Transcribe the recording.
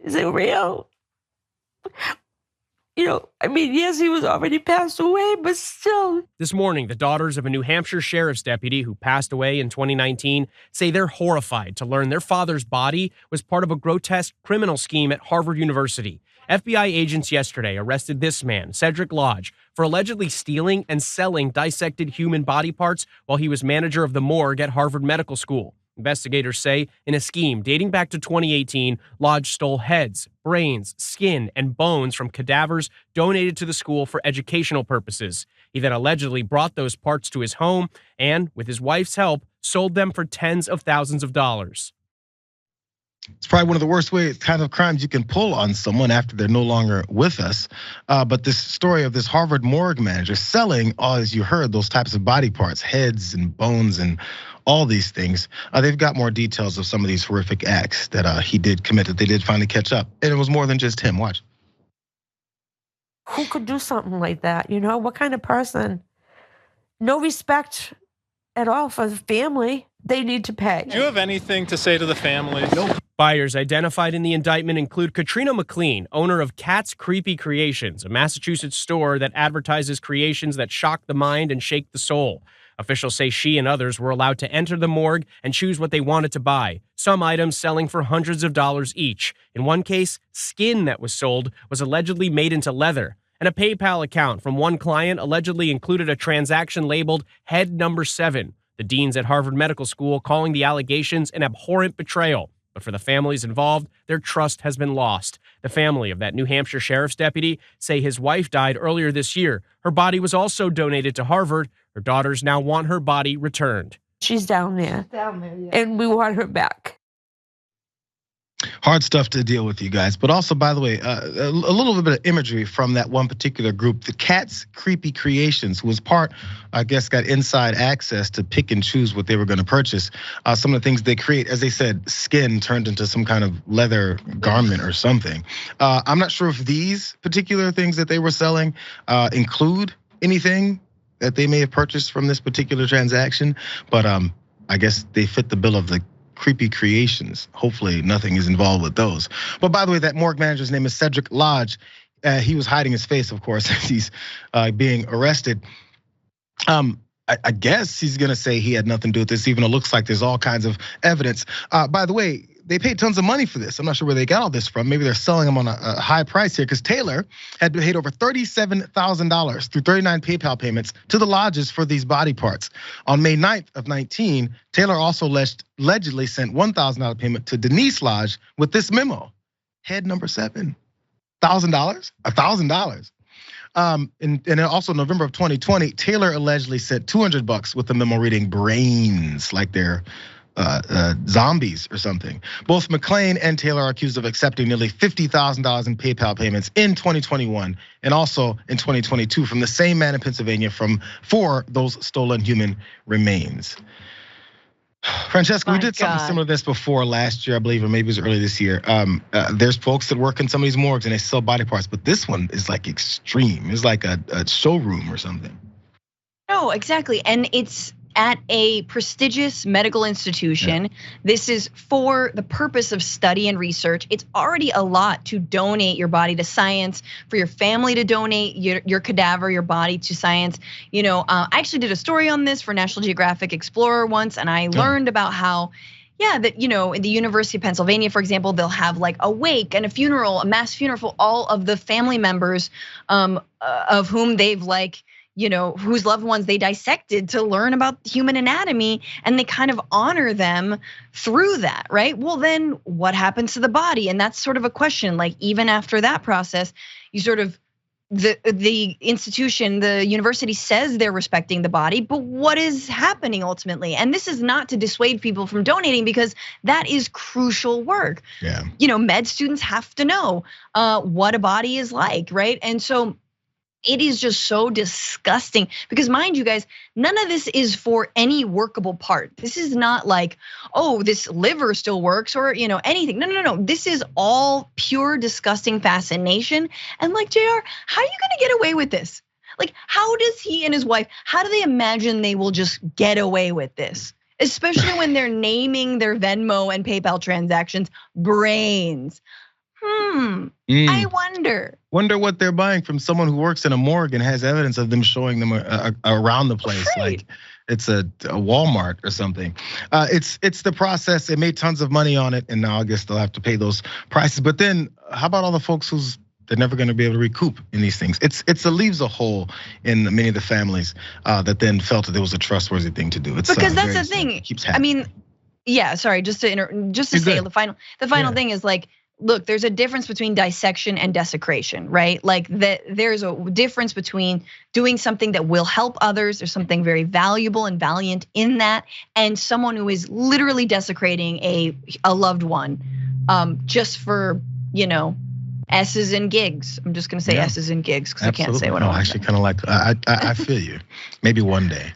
Is it real? I mean, yes, he was already passed away, but still. This morning, the daughters of a New Hampshire sheriff's deputy who passed away in 2019 say they're horrified to learn their father's body was part of a grotesque criminal scheme at Harvard University. FBI agents yesterday arrested this man, Cedric Lodge, for allegedly stealing and selling dissected human body parts while he was manager of the morgue at Harvard Medical School. Investigators say in a scheme dating back to 2018, Lodge stole heads, brains, skin, and bones from cadavers donated to the school for educational purposes. He then allegedly brought those parts to his home and, with his wife's help, sold them for tens of thousands of dollars. It's probably one of the worst kind of crimes you can pull on someone after they're no longer with us. But this story of this Harvard morgue manager selling, as you heard, those types of body parts, heads and bones and all these things. They've got more details of some of these horrific acts that he did commit that they did finally catch up. And it was more than just him. Watch. Who could do something like that? What kind of person? No respect at all for the family. They need to pay. Do you have anything to say to the family? Nope. Buyers identified in the indictment include Katrina McLean, owner of Cat's Creepy Creations, a Massachusetts store that advertises creations that shock the mind and shake the soul. Officials say she and others were allowed to enter the morgue and choose what they wanted to buy, some items selling for hundreds of dollars each. In one case, skin that was sold was allegedly made into leather. And a PayPal account from one client allegedly included a transaction labeled Head Number 7. The deans at Harvard Medical School calling the allegations an abhorrent betrayal. But for the families involved, their trust has been lost. The family of that New Hampshire sheriff's deputy say his wife died earlier this year. Her body was also donated to Harvard. Her daughters now want her body returned. She's down there. Yeah. And we want her back. Hard stuff to deal with, you guys. But also, by the way, a little bit of imagery from that one particular group, the Cat's Creepy Creations, who was got inside access to pick and choose what they were going to purchase. Some of the things they create, as they said, skin turned into some kind of leather garment or something. I'm not sure if these particular things that they were selling include anything that they may have purchased from this particular transaction, but I guess they fit the bill of the creepy creations. Hopefully nothing is involved with those. But by the way, that morgue manager's name is Cedric Lodge. He was hiding his face, of course, as he's being arrested. I guess he's gonna say he had nothing to do with this, even though it looks like there's all kinds of evidence. By the way, they paid tons of money for this. I'm not sure where they got all this from. Maybe they're selling them on a high price here, because Taylor had paid over $37,000 through 39 PayPal payments to the lodges for these body parts. On May 9th of 19, Taylor also allegedly sent $1,000 payment to Denise Lodge with this memo. Head number 7, $1,000, $1,000. And then also November of 2020, Taylor allegedly sent $200 with the memo reading brains, like they're zombies or something. Both McLean and Taylor are accused of accepting nearly $50,000 in PayPal payments in 2021 and also in 2022 from the same man in Pennsylvania for those stolen human remains. Francesca, we did something similar to this before last year, I believe, or maybe it was early this year. There's folks that work in some of these morgues and they sell body parts, but this one is like extreme. It's like a showroom or something. No, exactly, and it's at a prestigious medical institution. Yeah. This is for the purpose of study and research. It's already a lot to donate your body to science, for your family to donate your cadaver, your body to science. I actually did a story on this for National Geographic Explorer once, and I learned about how, that in the University of Pennsylvania, for example, they'll have like a wake and a funeral, a mass funeral for all of the family members of whom they've whose loved ones they dissected to learn about human anatomy, and they kind of honor them through that, right? Well, then what happens to the body? And that's sort of a question, like even after that process, you sort of, the institution, the university says they're respecting the body, but what is happening ultimately? And this is not to dissuade people from donating, because that is crucial work. Yeah. Med students have to know what a body is like, right? And so it is just so disgusting, because mind you guys, none of this is for any workable part. This is not like, oh, this liver still works or anything. No. This is all pure disgusting fascination. And like, Jayar, how are you gonna get away with this? Like, how does he and his wife, how do they imagine they will just get away with this? Especially when they're naming their Venmo and PayPal transactions brains. I wonder. Wonder what they're buying from someone who works in a morgue and has evidence of them showing them around the place, Right. like it's a Walmart or something. It's the process. They made tons of money on it, and now I guess they'll have to pay those prices. But then, how about all the folks they're never going to be able to recoup in these things? It leaves a hole in many of the families that then felt that it was a trustworthy thing to do. It's Because that's very the thing. sad. It keeps I happening. mean, yeah. Sorry, just to say You're the good. final thing is like, look, there's a difference between dissection and desecration, right? Like there's a difference between doing something that will help others. There's something very valuable and valiant in that, and someone who is literally desecrating a loved one, just for S's and gigs. I'm just gonna say S's and gigs because I can't say what I No, want. actually, kind of like I feel you. Maybe one day.